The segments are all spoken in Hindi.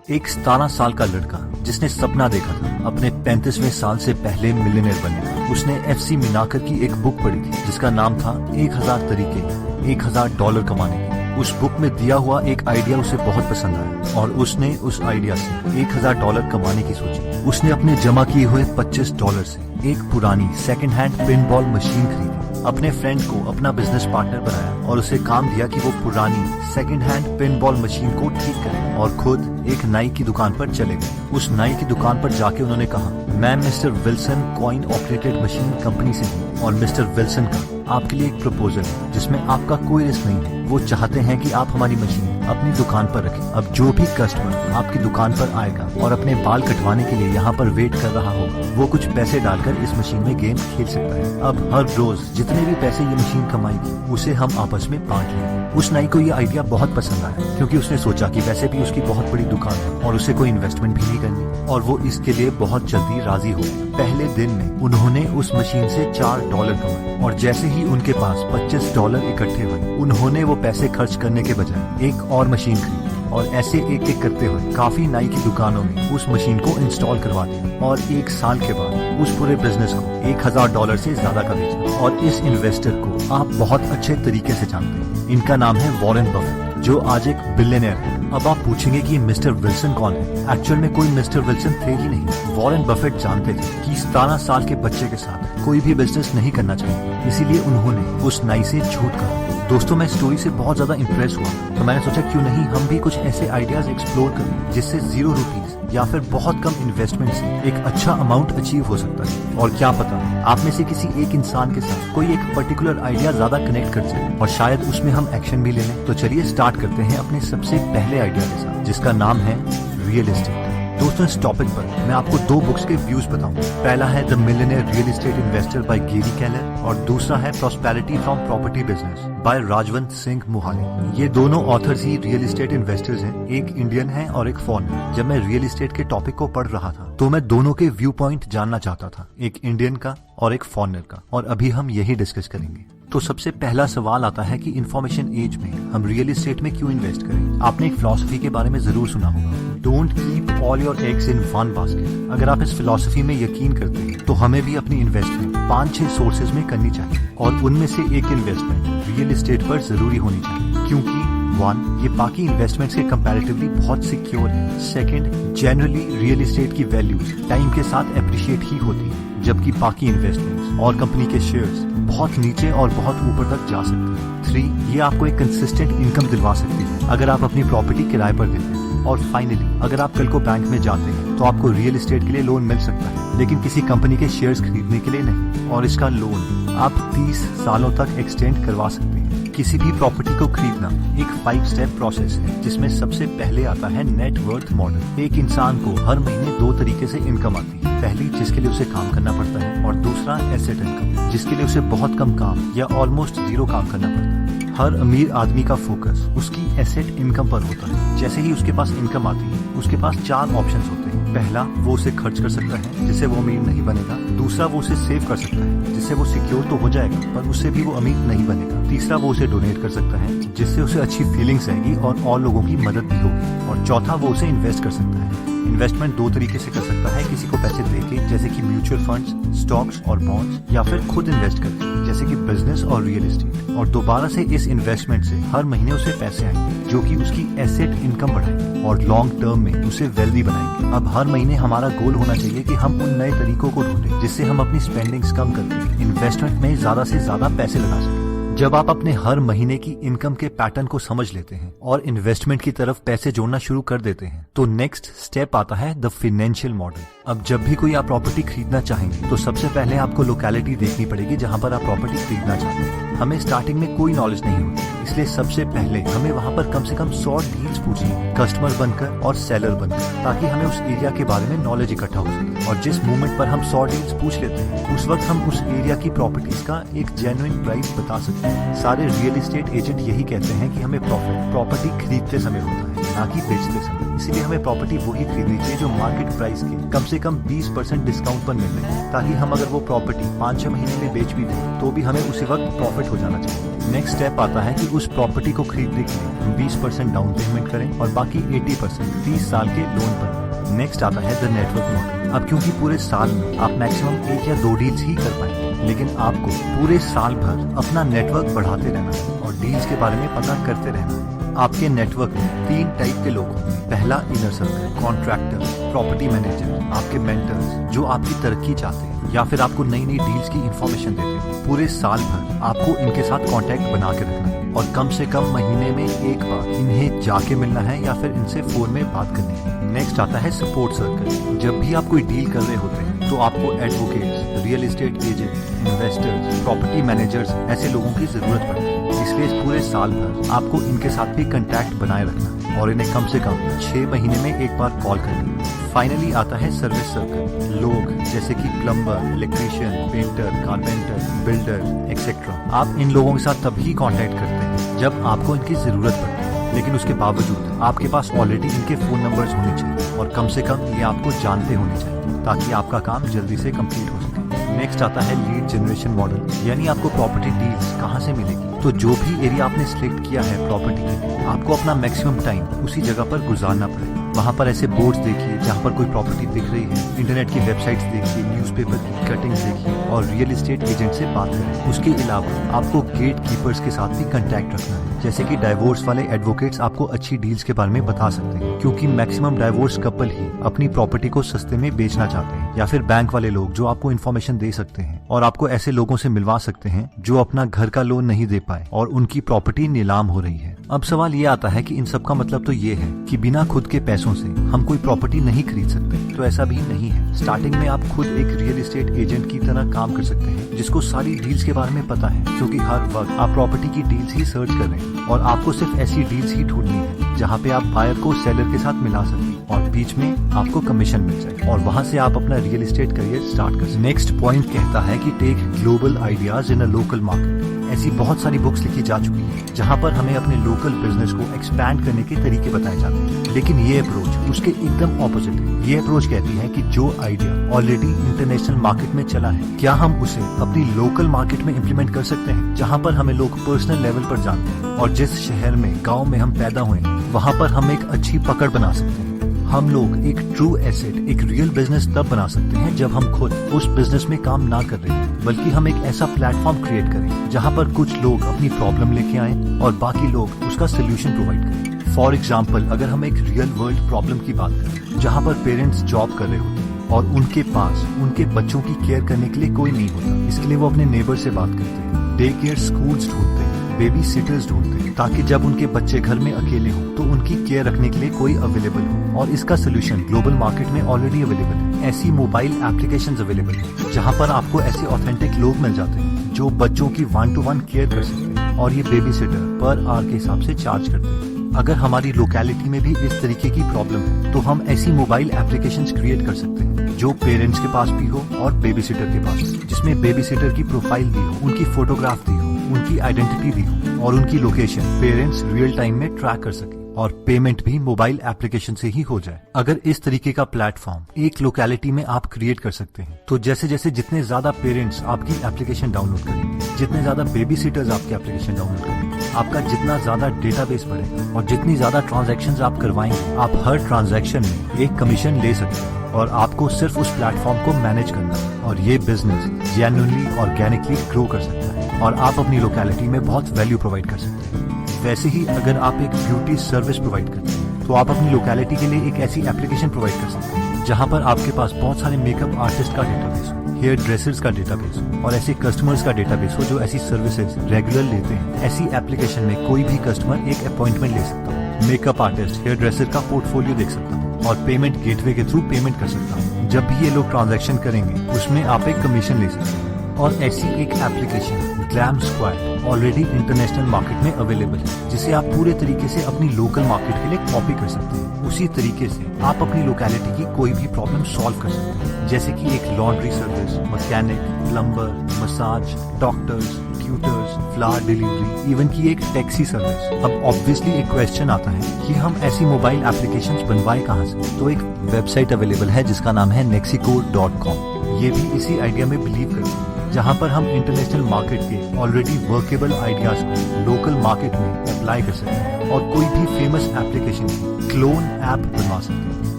एक 17 साल का लड़का जिसने सपना देखा था अपने 35वें साल से पहले मिलियनेयर बनने का। उसने FC मिनाकर की एक बुक पढ़ी थी जिसका नाम था 1000 तरीके $1000 कमाने के। उस बुक में दिया हुआ एक आइडिया उसे बहुत पसंद आया और उसने उस आइडिया से $1000 कमाने की सोची। उसने अपने जमा किए हुए $25 से एक पुरानी सेकंड हैंड पिनबॉल मशीन खरीदी, अपने फ्रेंड को अपना बिजनेस पार्टनर बनाया और उसे काम दिया कि वो पुरानी सेकंड हैंड पिनबॉल मशीन को ठीक करे और खुद एक नाई की दुकान पर चले गए। उस नाई की दुकान पर जाके उन्होंने कहा, मैं mister Wilson coin operated machine company से हूँ और मिस्टर विल्सन का आपके लिए एक प्रपोजल है जिसमें आपका कोई रिस्क नहीं है। वो चाहते हैं कि आप हमारी मशीन अपनी दुकान पर रखें। अब जो भी कस्टमर आपकी दुकान पर आएगा और अपने बाल कटवाने के लिए यहाँ पर वेट कर रहा होगा, वो कुछ पैसे डालकर इस मशीन में गेम खेल सकता है। अब हर रोज जितने भी पैसे ये मशीन कमाएगी उसे हम आपस में बांट लेंगे। उस नाई को ये आइडिया बहुत पसंद आया क्योंकि उसने सोचा कि वैसे भी उसकी बहुत बड़ी दुकान है और उसे कोई इन्वेस्टमेंट भी नहीं करनी और वो इसके लिए बहुत जल्दी राजी हो गया। पहले दिन में उन्होंने उस मशीन से $4 कमाए और जैसे ही उनके पास $25 इकट्ठे हुए, उन्होंने वो पैसे खर्च करने के बजाय एक और मशीन खरीदी और ऐसे एक एक करते हुए काफी नाई की दुकानों में उस मशीन को इंस्टॉल करवा दिया और 1 साल के बाद उस पूरे बिजनेस को $1000 से ज्यादा का बेचा। और इस इन्वेस्टर को आप बहुत अच्छे तरीके से जानते हैं। इनका नाम है वॉरेन बफेट, जो आज एक बिलियनर है। अब आप पूछेंगे कि मिस्टर विल्सन कौन है? एक्चुअल में कोई मिस्टर विल्सन थे ही नहीं। वॉरेन बफेट जानते थे कि 17 साल के बच्चे के साथ कोई भी बिजनेस नहीं करना चाहिए, इसीलिए उन्होंने उस नाई से झूठ कहा। दोस्तों, मैं स्टोरी से बहुत ज्यादा इम्प्रेस हुआ तो मैंने सोचा क्यों नहीं हम भी कुछ ऐसे आइडियाज एक्सप्लोर करें जिससे ₹0 या फिर बहुत कम इन्वेस्टमेंट से एक अच्छा अमाउंट अचीव हो सकता है। और क्या पता आप में से किसी एक इंसान के साथ कोई एक पर्टिकुलर आइडिया ज्यादा कनेक्ट कर जाए और शायद उसमें हम एक्शन भी ले लें। तो चलिए स्टार्ट करते हैं अपने सबसे पहले आइडिया के साथ, जिसका नाम है रियल एस्टेट। दोस्तों, इस टॉपिक पर मैं आपको 2 बुक्स के व्यूज बताऊंगा। पहला है the millionaire real estate investor by Gary Keller और दूसरा है prosperity from property business by Rajwant Singh Mohali. ये दोनों ऑथर्स ही रियल एस्टेट इन्वेस्टर्स हैं, एक इंडियन है और एक फॉरेनर। जब मैं रियल एस्टेट के टॉपिक को पढ़ रहा था तो मैं दोनों के व्यू पॉइंट जानना चाहता था, एक इंडियन का और एक फॉरेनर का, और अभी हम यही डिस्कस करेंगे। तो सबसे पहला सवाल आता है कि इंफॉर्मेशन एज में हम रियल एस्टेट में क्यों इन्वेस्ट करें। आपने एक फिलॉसफी के बारे में जरूर सुना होगा, don't keep all your eggs in one basket. अगर आप इस फिलॉसफी में यकीन करते हैं तो हमें भी अपनी इन्वेस्टमेंट 5-6 सोर्सेज में करनी चाहिए और उनमें से एक इन्वेस्टमेंट रियल एस्टेट पर जरूरी होनी चाहिए, क्योंकि 1, ये बाकी इन्वेस्टमेंट्स के कंपैरेटिवली बहुत सिक्योर है। सेकंड, जनरली रियल एस्टेट की वैल्यूज टाइम के साथ एप्रिशिएट ही होती है, जबकि बाकी इन्वेस्टमेंट्स और कंपनी के शेयर्स बहुत नीचे और बहुत ऊपर तक जा सकते हैं। 3, ये आपको एक कंसिस्टेंट इनकम दिलवा सकती है अगर आप अपनी प्रॉपर्टी किराए पर देते हैं। और फाइनली, अगर आप कल को बैंक में जाते हैं तो आपको रियल एस्टेट के लिए लोन मिल सकता है, लेकिन किसी कंपनी के शेयर्स खरीदने के लिए नहीं। और इसका लोन आप 30 सालों तक एक्सटेंड करवा सकते हैं। किसी भी प्रॉपर्टी को खरीदना एक 5 स्टेप प्रोसेस है, जिसमें सबसे पहले आता है नेट वर्थ मॉडल। एक इंसान को हर महीने 2 तरीके से इनकम आती है, पहली जिसके लिए उसे काम करना पड़ता है और दूसरा एसेट इनकम, जिसके लिए उसे बहुत कम काम या ऑलमोस्ट 0 काम करना पड़ता है। हर अमीर आदमी का फोकस उसकी एसेट इनकम पर होता है। जैसे ही उसके पास इनकम आती है, उसके पास 4 ऑप्शंस होते हैं। पहला, वो उसे खर्च कर सकता है जिससे वो अमीर नहीं बनेगा। दूसरा, वो उसे सेव कर सकता है जिससे वो सिक्योर तो हो जाएगा पर उससे भी वो अमीर नहीं बनेगा। तीसरा, वो उसे डोनेट कर सकता है जिससे उसे अच्छी फीलिंग्स आएगी और लोगों की मदद भी होगी। और चौथा, वो उसे इन्वेस्ट कर सकता है। इन्वेस्टमेंट 2 तरीके से कर सकता है, किसी को पैसे देके जैसे कि म्यूचुअल फंड्स, स्टॉक्स और बॉन्ड्स, या फिर खुद इन्वेस्ट करके जैसे कि बिजनेस और रियल एस्टेट। और दोबारा से इस इन्वेस्टमेंट से हर महीने उसे पैसे आएंगे जो कि उसकी एसेट इनकम बढ़ाएंगे और लॉन्ग टर्म में उसे वेल्दी बनाएंगे। अब हर महीने हमारा गोल होना चाहिए कि हम उन नए तरीकों को ढूंढें जिससे हम अपनी स्पेंडिंग्स कम करके इन्वेस्टमेंट में ज्यादा से ज्यादा पैसे लगा सकें। जब आप अपने हर महीने की इनकम के पैटर्न को समझ लेते हैं और इन्वेस्टमेंट की तरफ पैसे जोड़ना शुरू कर देते हैं तो नेक्स्ट स्टेप आता है द फाइनेंशियल मॉडल। अब जब भी कोई आप प्रॉपर्टी खरीदना चाहेंगे तो सबसे पहले आपको लोकेलिटी देखनी पड़ेगी जहां पर आप प्रॉपर्टी खरीदना चाहते हैं। हमें स्टार्टिंग में कोई नॉलेज नहीं होती, इसलिए सबसे पहले हमें वहां पर कम से कम 100 डील्स पूछनी, कस्टमर बनकर और सेलर बनकर, ताकि हमें उस एरिया के बारे में नॉलेज इकट्ठा हो सके। और जिस मोमेंट पर हम 100 डील्स पूछ लेते हैं उस वक्त हम उस एरिया की प्रॉपर्टीज का एक जेन्युइन प्राइस बता सकते हैं। सारे रियल एस्टेट एजेंट यही कहते हैं कि हमें प्रॉफिट प्रॉपर्टी खरीदते समय होता है, ना कि बेचते समय। इसीलिए हमें प्रॉपर्टी वही खरीदनी चाहिए जो मार्केट प्राइस के कम से कम 20% डिस्काउंट पर मिल रही है, ताकि हम अगर वो प्रॉपर्टी 5-6 महीने में बेच भी दें तो भी हमें उसी वक्त प्रॉफिट हो जाना चाहिए। नेक्स्ट स्टेप आता है कि उस प्रॉपर्टी को खरीदने के लिए 20% डाउन पेमेंट करें और बाकी 80% 30 साल के लोन पर। नेक्स्ट आता है द नेटवर्क मॉडल। अब क्योंकि पूरे साल में आप मैक्सिमम 1 या 2 डील्स ही कर पाएंगे, लेकिन आपको पूरे साल भर अपना नेटवर्क बढ़ाते रहना है और डील्स के बारे में पता करते रहना है। आपके नेटवर्क में 3 टाइप के लोग होंगे। पहला inner circle, contractor, property manager, आपके मेंटर्स जो आपकी तरक्की चाहते हैं या फिर आपको नई नई डील्स की इंफॉर्मेशन देते हैं। पूरे साल भर आपको इनके साथ कांटेक्ट बना के रखना है और कम से कम महीने में एक बार इन्हें जाके मिलना है या फिर इनसे फोन में बात करनी है। नेक्स्ट आता है सपोर्ट सर्कल। जब भी आप कोई डील कर रहे होते हैं तो आपको advocates, real estate agent, investors, property managers ऐसे लोगों की जरूरत पड़ती है। इसलिए पूरे साल भर आपको इनके साथ भी कांटेक्ट बनाए रखना है और इन्हें कम से कम 6 महीने में एक बार कॉल करनी है। फाइनली आता है सर्विस सर्कल। लोग जैसे कि plumber, electrician, painter, carpenter, builder etcetera. आप इन लोगों के साथ तभी कांटेक्ट करते हैं जब आपको इनकी जरूरत पड़ती है, लेकिन उसके बावजूद आपके पास ऑलरेडी इनके फोन नंबर्स होने चाहिए और कम से कम ये आपको जानते होने चाहिए ताकि आपका काम जल्दी से कंप्लीट हो सके। नेक्स्ट आता है लीड जनरेशन मॉडल, यानी आपको प्रॉपर्टी डील्स कहाँ से मिलेगी। तो जो भी एरिया आपने सिलेक्ट किया है प्रॉपर्टी के लिए, आपको अपना मैक्सिमम टाइम उसी जगह पर गुजारना पड़ेगा। वहाँ पर ऐसे बोर्ड्स देखिए जहाँ पर कोई प्रॉपर्टी दिख रही है, इंटरनेट की वेबसाइट्स देखिए, न्यूज़पेपर की कटिंग्स देखिए और रियल एस्टेट एजेंट से बात करें। उसके अलावा आपको गेट कीपर्स के साथ भी कांटेक्ट रखना है, जैसे कि डाइवोर्स वाले एडवोकेट्स आपको अच्छी डील्स के बारे में बता सकते हैं, क्योंकि मैक्सिमम डाइवोर्स कपल ही अपनी प्रॉपर्टी को सस्ते में बेचना चाहते हैं। या फिर बैंक वाले लोग जो आपको इन्फॉर्मेशन दे सकते हैं और आपको ऐसे लोगों से मिलवा सकते हैं जो अपना घर का लोन नहीं दे पाए और उनकी प्रॉपर्टी नीलाम हो रही है। अब सवाल ये आता है कि इन सब का मतलब तो ये है कि बिना खुद के पैसों से हम कोई प्रॉपर्टी नहीं खरीद सकते। तो ऐसा भी नहीं है। स्टार्टिंग में आप खुद एक रियल एस्टेट एजेंट की तरह काम कर सकते हैं जिसको सारी डील्स के बारे में पता है, क्योंकि हर वक्त आप प्रॉपर्टी की डील्स ही सर्च कर रहे हैं और आपको सिर्फ ऐसी डील्स ही ढूंढनी है जहाँ पे आप बायर को सेलर के साथ मिला सकें और बीच में आपको कमीशन मिल जाए और वहाँ से आप अपना रियल एस्टेट करियर स्टार्ट कर सकें। नेक्स्ट पॉइंट कहता है कि take global ideas in a local market. ऐसी बहुत सारी बुक्स लिखी जा चुकी है जहाँ पर हमें अपने लोकल बिजनेस को एक्सपैंड करने के तरीके बताए जाते हैं, लेकिन ये अप्रोच उसके एकदम ऑपोजिट है। ये अप्रोच कहती है कि जो आइडिया ऑलरेडी इंटरनेशनल मार्केट में चला है, क्या हम उसे अपनी लोकल मार्केट में इम्प्लीमेंट कर सकते हैं, जहाँ पर हमें लोग पर्सनल लेवल पर जानते हैं और जिस शहर में, गाँव में हम पैदा हुए हैं, वहाँ पर हम एक अच्छी पकड़ बना सकते हैं। हम लोग एक ट्रू एसेट, एक रियल बिजनेस तब बना सकते हैं जब हम खुद उस बिजनेस में काम ना कर रहे हैं, बल्कि हम एक ऐसा प्लेटफॉर्म क्रिएट करें जहां पर कुछ लोग अपनी प्रॉब्लम लेके आए और बाकी लोग उसका सोल्यूशन प्रोवाइड करें। फॉर एग्जाम्पल, अगर हम एक रियल वर्ल्ड प्रॉब्लम की बात करें जहां पर पेरेंट्स जॉब कर रहे होते हैं और उनके पास उनके बच्चों की केयर करने के लिए कोई नहीं होता, इसके लिए वो अपने नेबर से बात करते हैं, डे केयर स्कूल्स ढूंढते हैं, बेबी सिटर्स ढूंढते हैं, ताकि जब उनके बच्चे घर में अकेले हों तो उनकी केयर रखने के लिए कोई अवेलेबल हो। और इसका सोल्यूशन ग्लोबल मार्केट में ऑलरेडी अवेलेबल है। ऐसी मोबाइल एप्लीकेशंस अवेलेबल है जहां पर आपको ऐसे ऑथेंटिक लोग मिल जाते हैं जो बच्चों की 1-to-1 केयर कर सकते हैं और ये बेबी सिटर पर आवर के हिसाब से चार्ज करते हैं। अगर हमारी लोकेलिटी में भी इस तरीके की प्रॉब्लम है तो हम ऐसी मोबाइल एप्लीकेशंस क्रिएट कर सकते हैं जो पेरेंट्स के पास भी हो और बेबी सिटर के पास, जिसमें बेबी सिटर की प्रोफाइल दी हो, उनकी फोटोग्राफ दी हो, उनकी आइडेंटिटी दी हो और उनकी लोकेशन पेरेंट्स रियल टाइम में ट्रैक कर सके और पेमेंट भी मोबाइल एप्लीकेशन से ही हो जाए। अगर इस तरीके का प्लेटफॉर्म एक लोकेलिटी में आप क्रिएट कर सकते हैं तो जैसे जैसे जितने ज्यादा पेरेंट्स आपकी एप्लीकेशन डाउनलोड करेंगे, जितने ज्यादा बेबी सिटर्स आपकी एप्लीकेशन डाउनलोड करेंगे, आपका जितना ज्यादा डेटाबेस बढ़ेगा और जितनी ज्यादा ट्रांजैक्शंस आप करवाएंगे, आप हर ट्रांजैक्शन में एक कमीशन ले सकते हैं और आपको सिर्फ उस प्लेटफॉर्म को मैनेज करना है और ये बिजनेस जेन्युइनली ऑर्गेनिकली ग्रो कर सकता है और आप अपनी लोकेलिटी में बहुत वैल्यू प्रोवाइड कर सकते हैं। वैसे ही अगर आप एक ब्यूटी सर्विस प्रोवाइड करते हैं तो आप अपनी लोकेलिटी के लिए एक ऐसी एप्लीकेशन प्रोवाइड कर सकते हैं जहां पर आपके पास बहुत सारे मेकअप आर्टिस्ट का डेटाबेस हो, हेयर ड्रेसर्स का डेटाबेस हो और ऐसे कस्टमर्स का डेटाबेस हो जो ऐसी सर्विसेज रेगुलर लेते हैं। ऐसी एप्लीकेशन में कोई भी कस्टमर एक अपॉइंटमेंट ले सकता हो, मेकअप आर्टिस्ट, हेयर ड्रेसर का पोर्टफोलियो देख सकता हो और पेमेंट गेटवे के थ्रू पेमेंट कर सकता हूँ। जब भी ये लोग ट्रांजैक्शन करेंगे उसमें आप एक कमीशन ले सकते हैं। और ऐसी एक application glam squad already international market में अवेलेबल है, जिसे आप पूरे तरीके से अपनी लोकल मार्केट के लिए कॉपी कर सकते हैं। उसी तरीके से आप अपनी लोकेलिटी की कोई भी प्रॉब्लम सॉल्व कर सकते हैं, जैसे कि एक laundry service, mechanic, plumber, massage, doctors, tutors, flower delivery, even की एक टैक्सी सर्विस। अब ऑब्वियसली एक क्वेश्चन आता है कि हम ऐसी मोबाइल एप्लीकेशंस बनवाए कहाँ से? तो एक वेबसाइट अवेलेबल है जिसका नाम है nexico.com। ये भी इसी आइडिया में बिलीव करती है जहां पर हम इंटरनेशनल मार्केट के ऑलरेडी वर्केबल आइडियाज को लोकल मार्केट में अप्लाई कर सकते हैं और कोई भी फेमस एप्लीकेशन की क्लोन ऐप बनवा सकते हैं।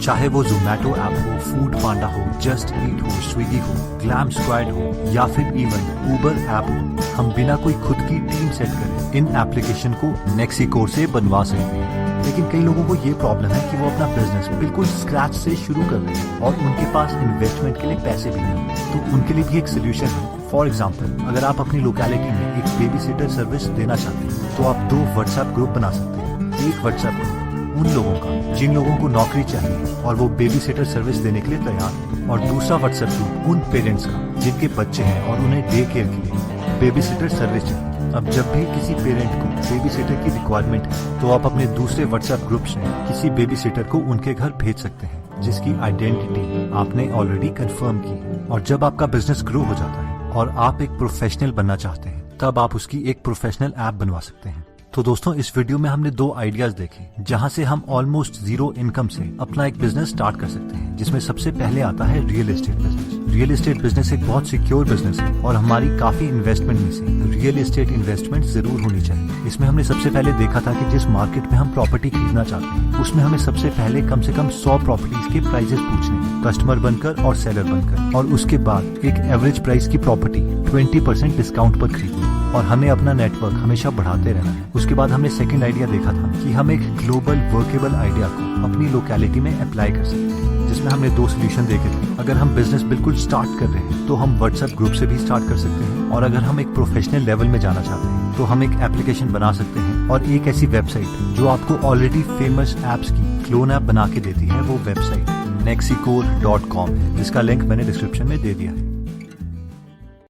चाहे वो जोमैटो ऐप हो, फूड पांडा हो, जस्ट ईट हो, स्विगी हो, ग्लैम स्क्वाड हो या फिर इवन उबर ऐप हो, हम बिना कोई खुद की टीम सेट करे इन एप्लीकेशन को नेक्सिकोर से बनवा सकते हैं। लेकिन कई लोगों को ये प्रॉब्लम है कि वो अपना बिजनेस बिल्कुल स्क्रैच से शुरू कर रहे हैं और उनके पास इन्वेस्टमेंट के लिए पैसे भी नहीं, तो उनके लिए भी एक सोल्यूशन है। फॉर एग्जाम्पल, अगर आप अपनी लोकेलिटी में एक बेबी सिटर सर्विस देना चाहते हैं तो आप 2 व्हाट्सएप ग्रुप बना सकते हैं। एक व्हाट्सएप ग्रुप उन लोगों का जिन लोगों को नौकरी चाहिए और वो बेबी सिटर सर्विस देने के लिए तैयार है, और दूसरा व्हाट्सएप ग्रुप उन पेरेंट्स का जिनके बच्चे हैं और उन्हें डे केयर के लिए बेबी सिटर सर्विस चाहिए। अब जब भी किसी पेरेंट को बेबी सिटर की रिक्वायरमेंट है तो आप अपने दूसरे व्हाट्सएप ग्रुप से किसी बेबी सिटर को उनके घर भेज सकते हैं जिसकी आइडेंटिटी आपने ऑलरेडी कंफर्म की है। और जब आपका बिजनेस ग्रो हो जाता है और आप एक प्रोफेशनल बनना चाहते हैं तब आप उसकी एक प्रोफेशनल ऐप बनवा सकते हैं। तो दोस्तों, इस वीडियो में हमने 2 आइडियाज देखे जहां से हम ऑलमोस्ट 0 इनकम से अपना एक बिजनेस स्टार्ट कर सकते हैं, जिसमें सबसे पहले आता है real estate business. Real estate business एक बहुत सिक्योर बिजनेस है और हमारी काफी इन्वेस्टमेंट में से रियल एस्टेट इन्वेस्टमेंट जरूर होनी चाहिए। इसमें हमने सबसे पहले देखा था कि जिस मार्केट में हम प्रॉपर्टी खरीदना चाहते हैं उसमें हमें सबसे पहले कम से कम 100 प्रॉपर्टीज के प्राइजेस पूछने हैं, कस्टमर बनकर और सेलर बनकर, और उसके बाद एक एवरेज प्राइस की प्रॉपर्टी 20% डिस्काउंट पर खरीदनी और हमें अपना नेटवर्क हमेशा बढ़ाते रहना है। उसके बाद हमने सेकंड आइडिया देखा था कि हम एक ग्लोबल वर्केबल आइडिया को अपनी लोकेलिटी में अप्लाई कर सकते हैं, जिसमें हमने 2 सोल्यूशन देखे थे। अगर हम बिजनेस बिल्कुल स्टार्ट कर रहे हैं तो हम व्हाट्सएप ग्रुप से भी स्टार्ट कर सकते हैं, और अगर हम एक प्रोफेशनल लेवल में जाना चाहते हैं तो हम एक एप्लीकेशन बना सकते हैं और एक ऐसी वेबसाइट जो आपको ऑलरेडी फेमस एप्स की क्लोन ऐप बना के देती है, वो वेबसाइट nexicore.com है, जिसका लिंक मैंने डिस्क्रिप्शन में दे दिया है।